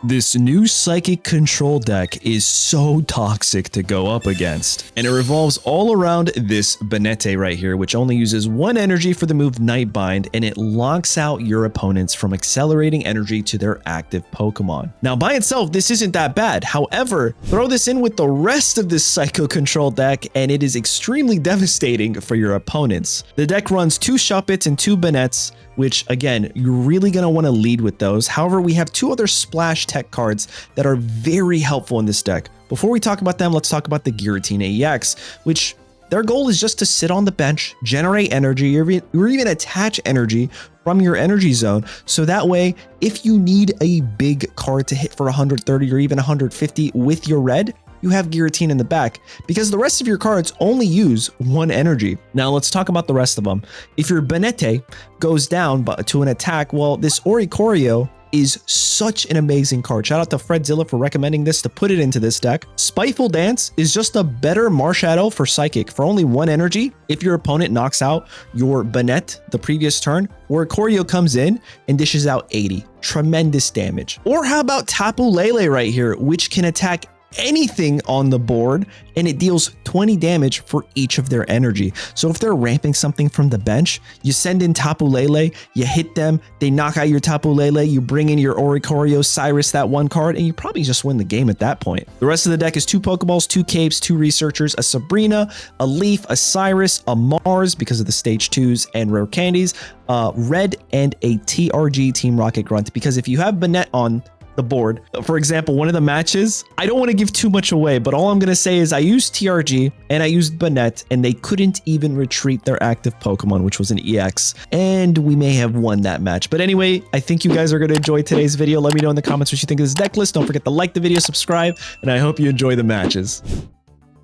This new Psychic Control deck is so toxic to go up against, and it revolves all around this Banette right here, which only uses 1 energy for the move Nightbind, and it locks out your opponents from accelerating energy to their active Pokemon. Now, by itself, this isn't that bad. However, throw this in with the rest of this Psycho Control deck, and it is extremely devastating for your opponents. The deck runs 2 Shuppets and 2 Banettes, which again, you're really going to want to lead with those. However, we have 2 other splash tech cards that are very helpful in this deck. Before we talk about them, let's talk about the Giratina EX, which their goal is just to sit on the bench, generate energy, or even attach energy from your energy zone. So that way, if you need a big card to hit for 130 or even 150 with your red, you have Giratina in the back, because the rest of your cards only use 1 energy. Now let's talk about the rest of them. If your Banette goes down to an attack, well, this Oridorio is such an amazing card. Shout out to Fredzilla for recommending this to put it into this deck. Spiteful Dance is just a better Marshadow for Psychic. For only 1 energy, if your opponent knocks out your Banette the previous turn, Oridorio comes in and dishes out 80. Tremendous damage. Or how about Tapu Lele right here, which can attack anything on the board, and it deals 20 damage for each of their energy. So if they're ramping something from the bench, you send in Tapu Lele, you hit them, they knock out your Tapu Lele, you bring in your Oridorio, Cyrus, that 1 card, and you probably just win the game at that point. The rest of the deck is 2 Pokeballs, 2 Capes, 2 Researchers, a Sabrina, a Leaf, a Cyrus, a Mars because of the stage 2s and rare candies, Red, and a TRG Team Rocket Grunt, because if you have Banette on the board, for example, one of the matches, I don't want to give too much away, but all I'm going to say is I used TRG and I used Banette, and they couldn't even retreat their active Pokemon, which was an EX, and we may have won that match. But anyway, I think you guys are going to enjoy today's video. Let me know in the comments what you think of this deck list. Don't forget to like the video, subscribe, and I hope you enjoy the matches.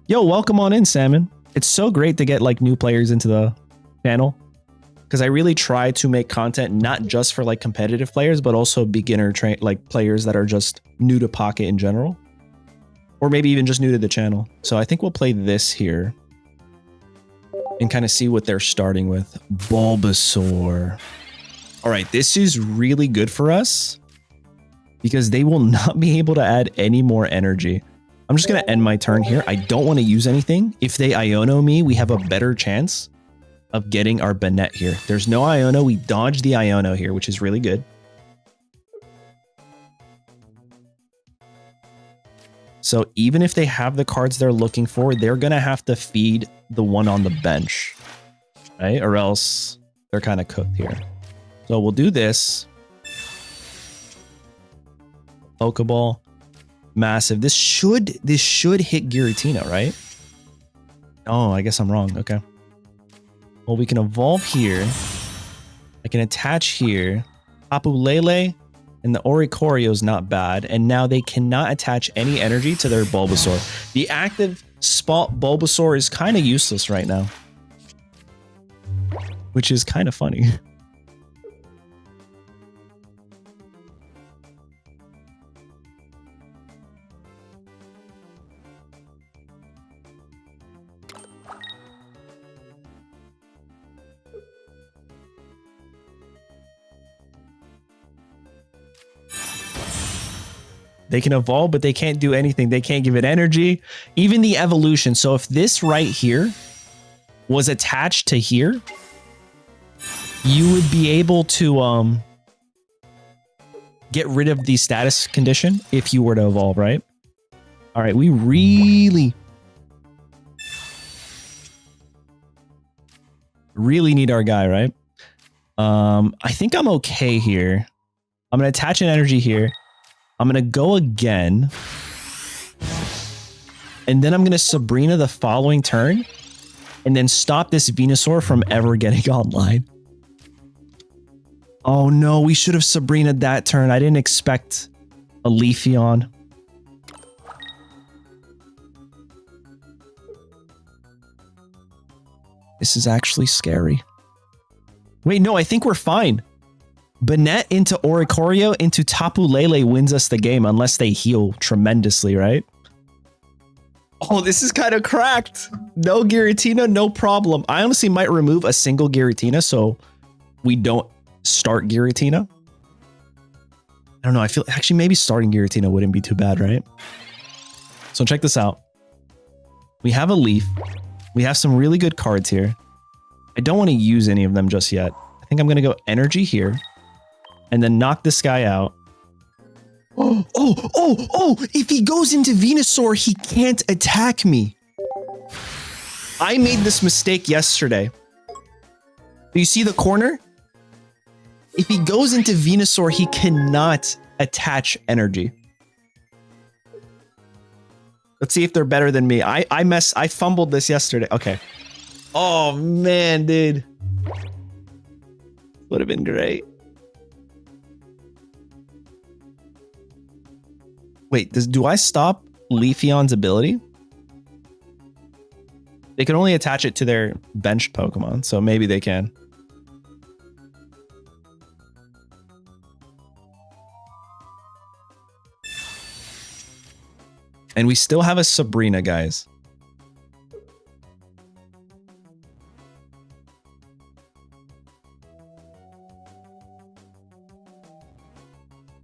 Yo, welcome on in, Salmon. It's so great to get like new players into the channel, because I really try to make content not just for like competitive players, but also beginner like players that are just new to Pocket in general, or maybe even just new to the channel. So I think we'll play this here and kind of see what they're starting with. Bulbasaur. All right, this is really good for us because they will not be able to add any more energy. I'm just going to end my turn here. I don't want to use anything. If they Iono me, we have a better chance of getting our Banette here. There's no Iono. We dodged the Iono here, which is really good. So even if they have the cards they're looking for, they're going to have to feed the one on the bench, right? Or else they're kind of cooked here. So we'll do this. Pokeball. Massive. This should hit Giratina, right? Oh, I guess I'm wrong. Okay. Well, we can evolve here. I can attach here. Tapu Lele and the Oridorio is not bad. And now they cannot attach any energy to their Bulbasaur. The active spot Bulbasaur is kind of useless right now, which is kind of funny. They can evolve, but they can't do anything. They can't give it energy. Even the evolution. So if this right here was attached to here, you would be able to get rid of the status condition if you were to evolve, right? All right, we really need our guy, right? I think I'm okay here. I'm going to attach an energy here. I'm going to go again. And then I'm going to Sabrina the following turn. And then stop this Venusaur from ever getting online. Oh no, we should have Sabrina'd that turn. I didn't expect a Leafeon. This is actually scary. Wait, no, I think we're fine. Banette into Oridorio into Tapu Lele wins us the game unless they heal tremendously, right? Oh, this is kind of cracked. No Giratina, no problem. I honestly might remove a single Giratina so we don't start Giratina. I don't know. I feel actually maybe starting Giratina wouldn't be too bad, right? So check this out. We have a leaf. We have some really good cards here. I don't want to use any of them just yet. I think I'm going to go energy here and then knock this guy out. Oh, if he goes into Venusaur, he can't attack me. I made this mistake yesterday. Do you see the corner? If he goes into Venusaur, he cannot attach energy. Let's see if they're better than me. I fumbled this yesterday. Okay. Oh man, dude. Would have been great. Wait, do I stop Leafeon's ability? They can only attach it to their benched Pokemon, so maybe they can. And we still have a Sabrina, guys.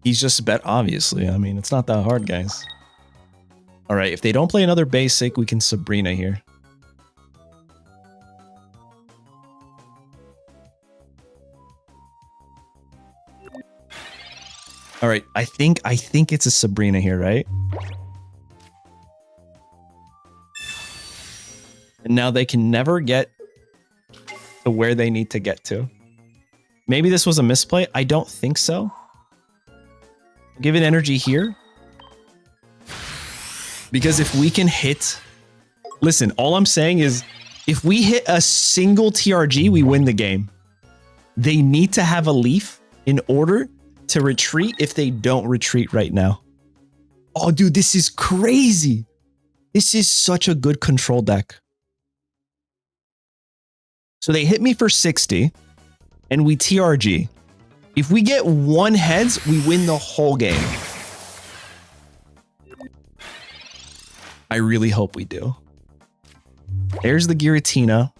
He's just bet, obviously. I mean, it's not that hard, guys. All right, if they don't play another basic, we can Sabrina here. All right, I think it's a Sabrina here, right? And now they can never get to where they need to get to. Maybe this was a misplay. I don't think so. Give it energy here. Because if we can hit... Listen, all I'm saying is if we hit a single TRG, we win the game. They need to have a leaf in order to retreat if they don't retreat right now. Oh, dude, this is crazy. This is such a good control deck. So they hit me for 60 and we TRG. If we get one heads, we win the whole game. I really hope we do. There's the Giratina.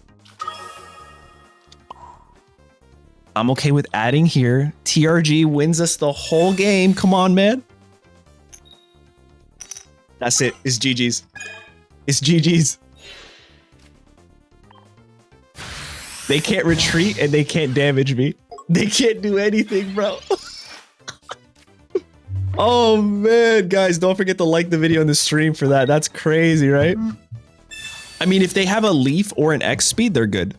I'm okay with adding here. TRG wins us the whole game. Come on, man. That's it. It's GG's. It's GG's. They can't retreat and they can't damage me. They can't do anything, bro. Oh, man. Guys, don't forget to like the video and the stream for that. That's crazy, right? I mean, if they have a leaf or an X speed, they're good.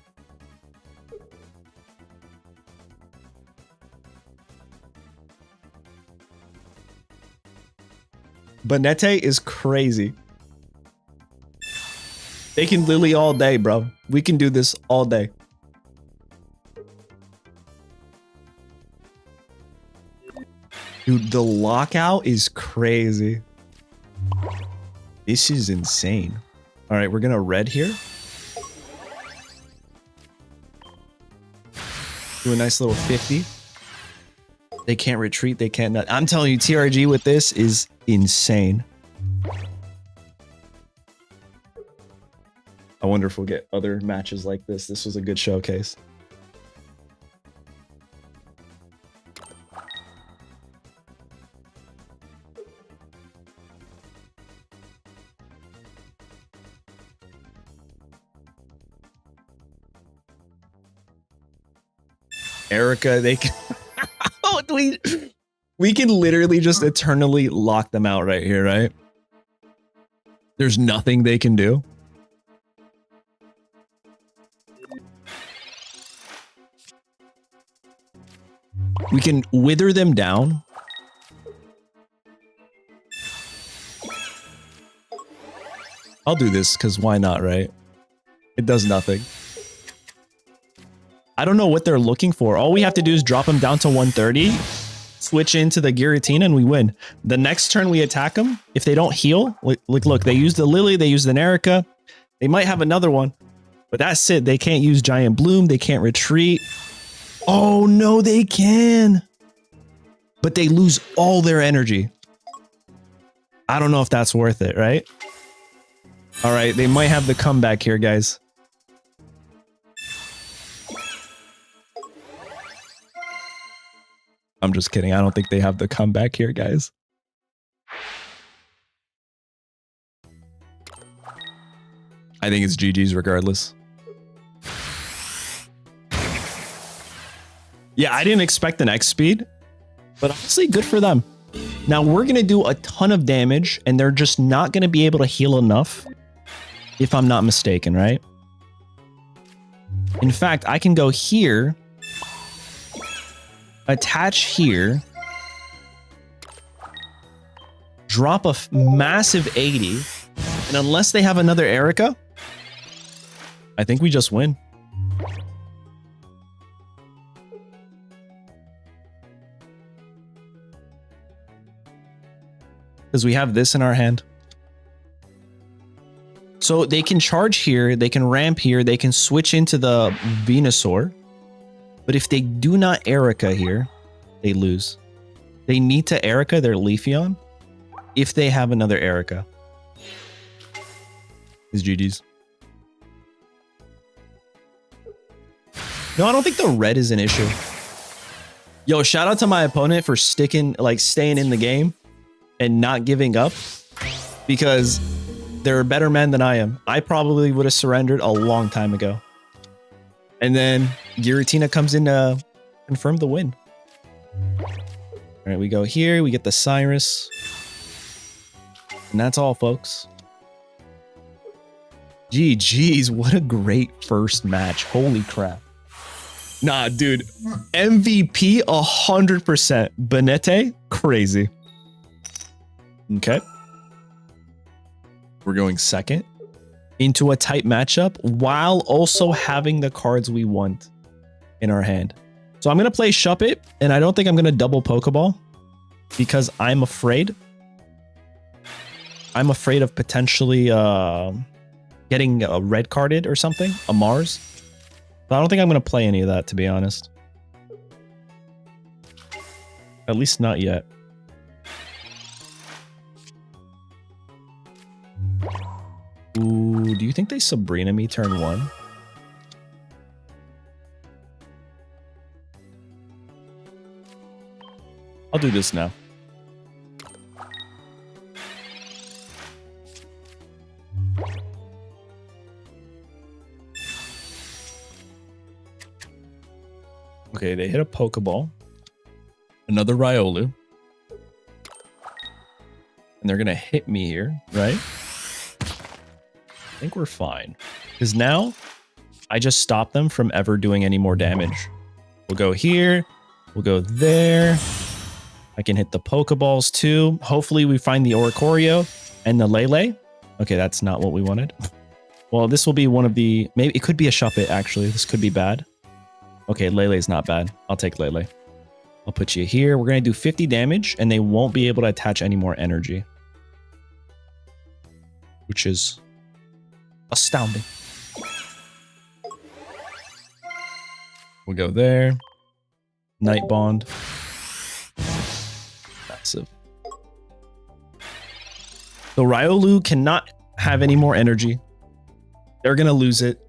Banette is crazy. They can Lily all day, bro. We can do this all day. Dude, the lockout is crazy. This is insane. All right, we're gonna red here. Do a nice little 50. They can't retreat. They can't nut. I'm telling you, TRG with this is insane. I wonder if we'll get other matches like this. This was a good showcase. Erica, they can... Oh, we can literally just eternally lock them out right here, right? There's nothing they can do. We can wither them down. I'll do this because why not, right? It does nothing. I don't know what they're looking for. All we have to do is drop them down to 130, switch into the Giratina, and we win. The next turn we attack them. If they don't heal, look, they use the Lily, they use the Nerika. They might have another one, but that's it. They can't use Giant Bloom. They can't retreat. Oh, no, they can. But they lose all their energy. I don't know if that's worth it, right? All right, they might have the comeback here, guys. I'm just kidding. I don't think they have the comeback here, guys. I think it's GG's regardless. Yeah, I didn't expect an X speed, but honestly, good for them. Now we're going to do a ton of damage and they're just not going to be able to heal enough, if I'm not mistaken, right? In fact, I can go here, attach here, drop a massive 80, and unless they have another Erica, I think we just win. Because we have this in our hand. So they can charge here, they can ramp here, they can switch into the Venusaur. But if they do not Erica here, they lose. They need to Erica their Leafeon if they have another Erica. Is GG's. No, I don't think the red is an issue. Yo, shout out to my opponent for staying in the game and not giving up, because they're a better man than I am. I probably would have surrendered a long time ago. And then Giratina comes in to confirm the win. All right, we go here. We get the Cyrus. And that's all, folks. GG's, what a great first match. Holy crap. Nah, dude. MVP 100%. Banette, crazy. Okay. We're going second into a tight matchup while also having the cards we want in our hand. So I'm going to play Shuppet, and I don't think I'm going to double Pokeball because I'm afraid. I'm afraid of potentially getting a red carded or something, a Mars. But I don't think I'm going to play any of that, to be honest. At least not yet. Ooh, do you think they Sabrina me turn 1? I'll do this now. Okay, they hit a Pokeball. Another Riolu. And they're going to hit me here, right? I think we're fine. Because now, I just stop them from ever doing any more damage. We'll go here. We'll go there. I can hit the Pokeballs too. Hopefully we find the Oridorio and the Lele. Okay, that's not what we wanted. Well, this will be one of the... Maybe it could be a Shuppet, actually. This could be bad. Okay, Lele's not bad. I'll take Lele. I'll put you here. We're going to do 50 damage, and they won't be able to attach any more energy. Which is astounding. We'll go there. Night Bond. Massive. So Riolu cannot have any more energy. They're going to lose it.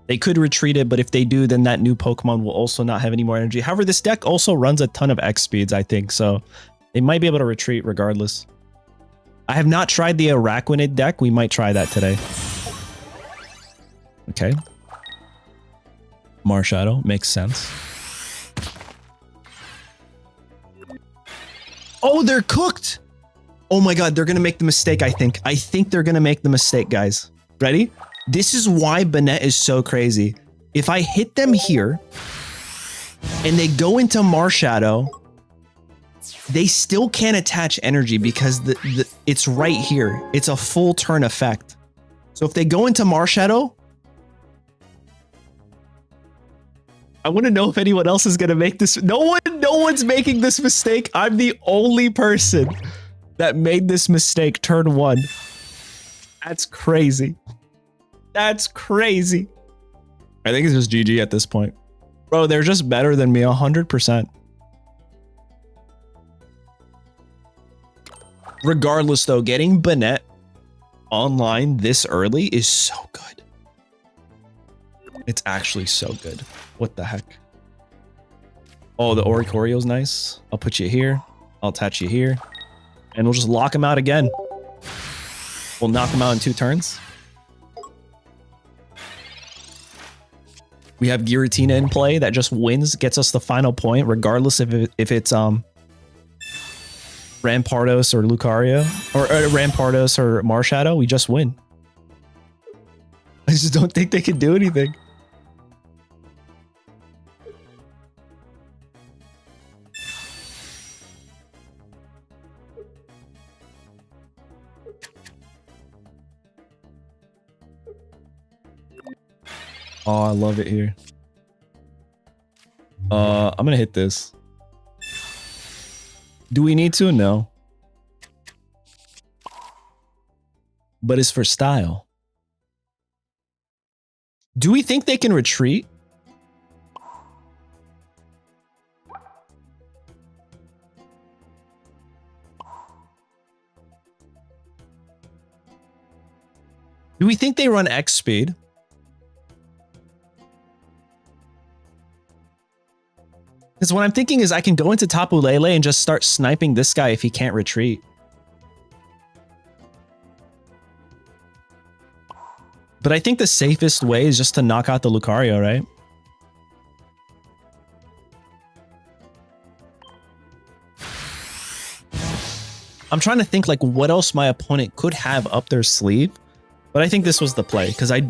They could retreat it, but if they do, then that new Pokemon will also not have any more energy. However, this deck also runs a ton of X speeds, I think, so they might be able to retreat regardless. I have not tried the Araquanid deck. We might try that today. Okay. Marshadow makes sense. Oh, they're cooked! Oh my god, they're gonna make the mistake, I think. I think they're gonna make the mistake, guys. Ready? This is why Banette is so crazy. If I hit them here, and they go into Marshadow, they still can't attach energy because it's right here. It's a full turn effect. So if they go into Marshadow, I want to know if anyone else is going to make this. No one's making this mistake. I'm the only person that made this mistake turn 1. That's crazy. That's crazy. I think it's just GG at this point. Bro, they're just better than me 100%. Regardless, though, getting Banette online this early is so good. It's actually so good. What the heck? Oh, the Oricorio's nice. I'll put you here. I'll attach you here. And we'll just lock him out again. We'll knock him out in 2 turns. We have Giratina in play that just wins, gets us the final point, regardless if it's Rampardos or Lucario, or Rampardos or Marshadow. We just win. I just don't think they can do anything. Oh, I love it here. I'm gonna hit this. Do we need to? No. But it's for style. Do we think they can retreat? Do we think they run X speed? Because what I'm thinking is I can go into Tapu Lele and just start sniping this guy if he can't retreat. But I think the safest way is just to knock out the Lucario, right? I'm trying to think like what else my opponent could have up their sleeve. But I think this was the play because I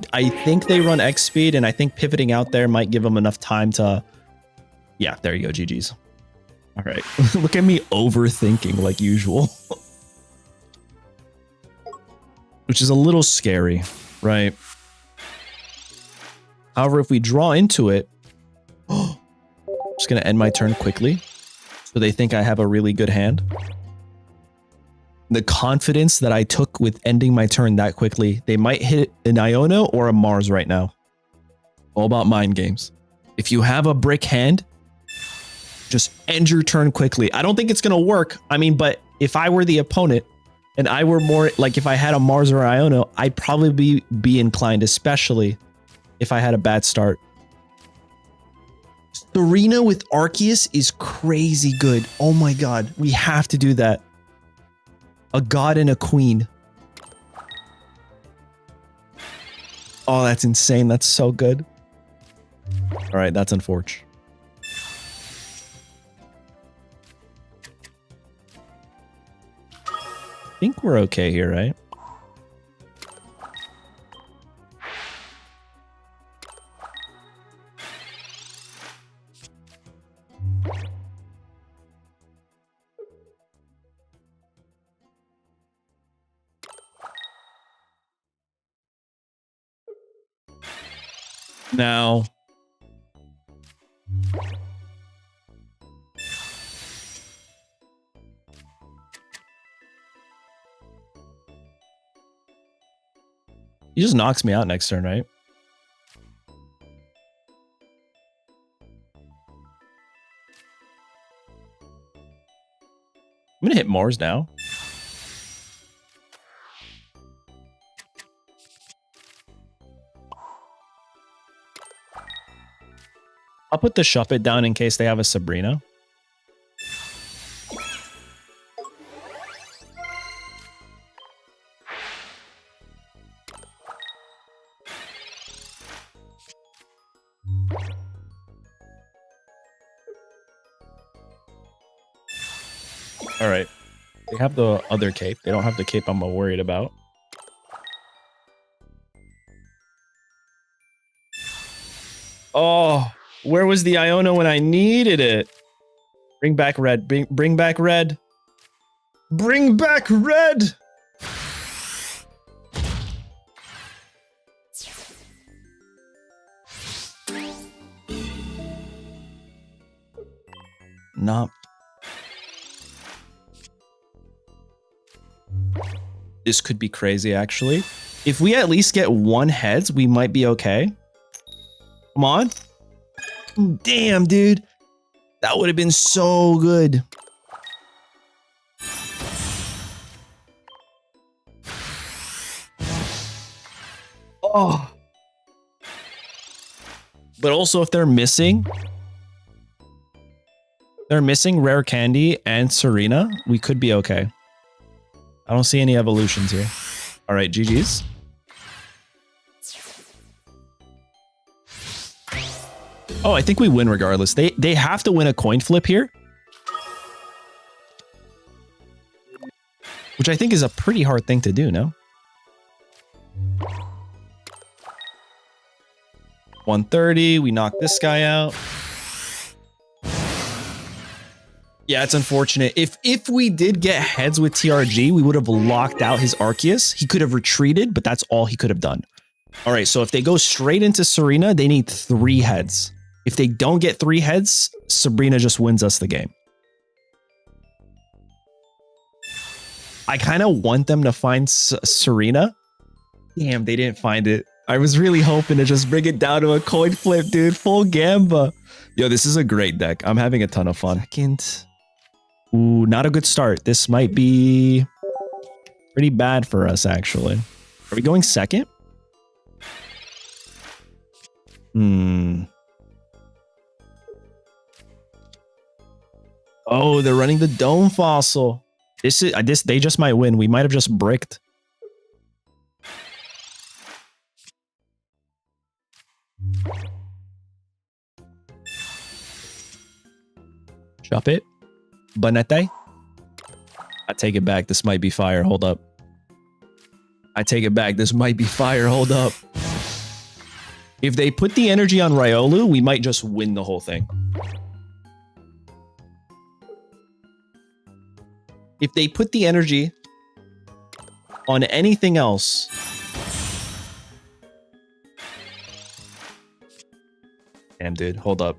think they run X speed and I think pivoting out there might give them enough time to... Yeah, there you go, GG's. All right, look at me overthinking like usual. Which is a little scary, right? However, if we draw into it, I'm just gonna end my turn quickly. So they think I have a really good hand. The confidence that I took with ending my turn that quickly, they might hit an Iono or a Mars right now. All about mind games. If you have a brick hand, just end your turn quickly. I don't think it's going to work. I mean, but if I were the opponent and I were more like if I had a Mars or Iono, I'd probably be inclined, especially if I had a bad start. Serena with Arceus is crazy good. Oh my God. We have to do that. A god and a queen. Oh, that's insane. That's so good. All right, that's unfortunate. I think we're okay here, right? Now, he just knocks me out next turn, right? I'm gonna hit Mars now. I'll put the Shuppet down in case they have a Sabrina. All right. They have the other cape. They don't have the cape I'm worried about. Oh, where was the Iono when I needed it? Bring back red. Bring back red. Bring back red. Nah. This could be crazy, actually. If we at least get 1 heads, we might be okay. Come on. Damn, dude. That would have been so good. Oh. But also, if they're missing, They're missing Rare Candy and Serena. We could be okay. I don't see any evolutions here. All right, GG's. Oh, I think we win regardless. They have to win a coin flip here. Which I think is a pretty hard thing to do, no? 130, we knock this guy out. Yeah, it's unfortunate. If we did get heads with TRG, we would have locked out his Arceus. He could have retreated, but that's all he could have done. All right, so if they go straight into Serena, they need 3 heads. If they don't get 3 heads, Sabrina just wins us the game. I kind of want them to find Serena. Damn, they didn't find it. I was really hoping to just bring it down to a coin flip, dude. Full Gamba. Yo, this is a great deck. I'm having a ton of fun. Second. Ooh, not a good start. This might be pretty bad for us, actually. Are we going second? Oh, they're running the Dome Fossil. They just might win. We might have just bricked. Chop it. Banette. I take it back. This might be fire. Hold up. I take it back. This might be fire. Hold up. If they put the energy on Riolu, we might just win the whole thing. If they put the energy on anything else, damn, dude, hold up.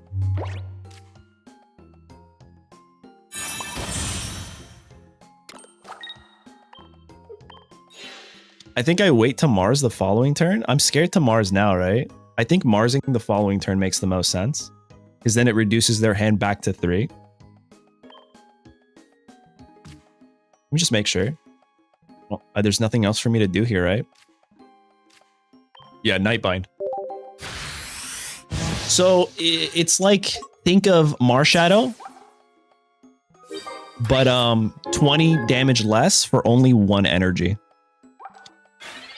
I think I wait to Mars the following turn. I'm scared to Mars now, right? I think Marsing the following turn makes the most sense, because then it reduces their hand back to 3. Let me just make sure. Well, there's nothing else for me to do here, right? Yeah, Nightbind. So it's like, think of Marshadow, but 20 damage less for only 1 energy.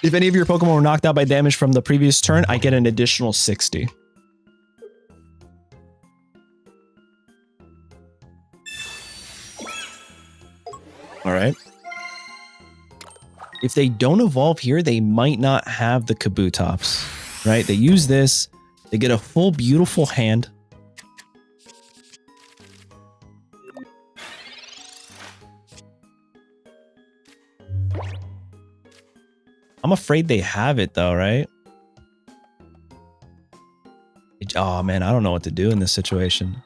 If any of your Pokemon were knocked out by damage from the previous turn, I get an additional 60. All right. If they don't evolve here, they might not have the Kabutops, right? They use this. They get a full, beautiful hand. I'm afraid they have it though, right? Oh man, I don't know what to do in this situation.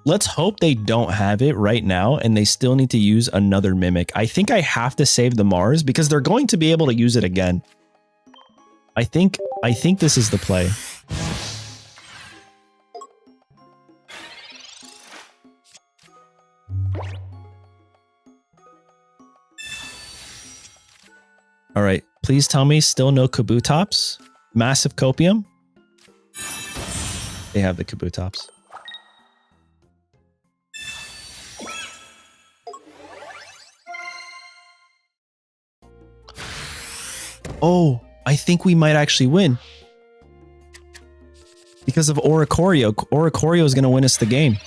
Let's hope they don't have it right now and they still need to use another Mimic. I think I have to save the Mars because they're going to be able to use it again. I think this is the play. All right, please tell me still no Kabutops. Massive Copium. They have the Kabutops. Oh, I think we might actually win. Because of Oridorio. Oridorio is going to win us the game.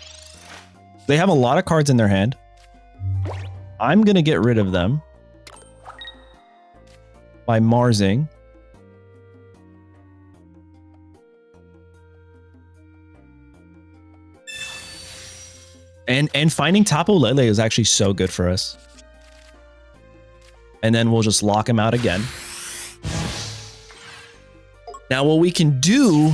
They have a lot of cards in their hand. I'm going to get rid of them by Marsing. And finding Tapu Lele is actually so good for us. And then we'll just lock him out again. Now what we can do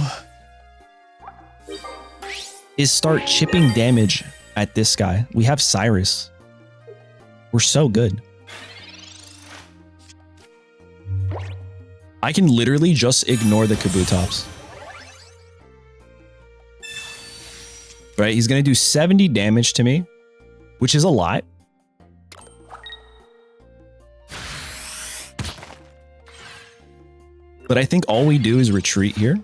is start chipping damage at this guy. We have Cyrus. We're so good. I can literally just ignore the Kabutops. Right, he's going to do 70 damage to me, which is a lot. But I think all we do is retreat here.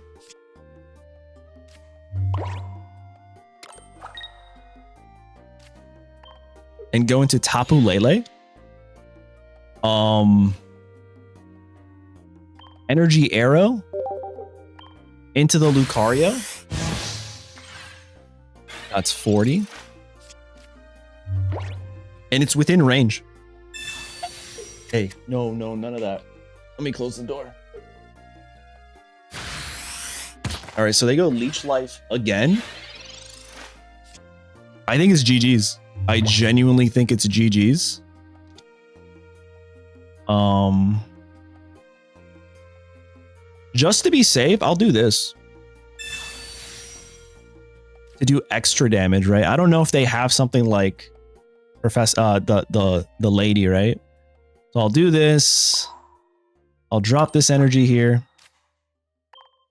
And go into Tapu Lele. Energy Arrow. Into the Lucario. That's 40. And it's within range. Hey, no, none of that. Let me close the door. All right, so they go Leech Life again. I think it's GG's. I genuinely think it's GG's. Just to be safe, I'll do this. To do extra damage, right? I don't know if they have something like the lady, right? So I'll do this. I'll drop this energy here.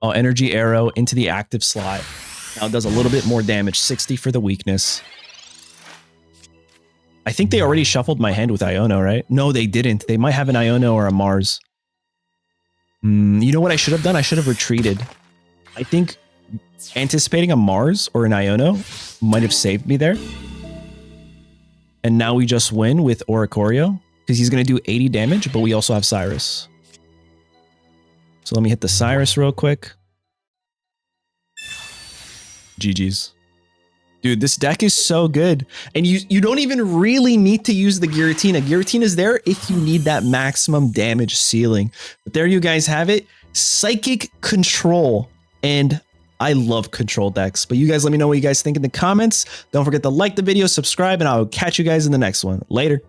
Oh, energy arrow into the active slot. Now it does a little bit more damage. 60 for the weakness. I think they already shuffled my hand with Iono, right? No, they didn't. They might have an Iono or a Mars. You know what I should have done? I should have retreated. I think anticipating a Mars or an Iono might have saved me there. And now we just win with Oridorio because he's going to do 80 damage, but we also have Cyrus. So let me hit the Cyrus real quick. GG's. Dude, this deck is so good. And you don't even really need to use the Giratina. Giratina is there if you need that maximum damage ceiling. But there you guys have it. Psychic Control. And I love control decks. But you guys let me know what you guys think in the comments. Don't forget to like the video, subscribe, and I'll catch you guys in the next one. Later.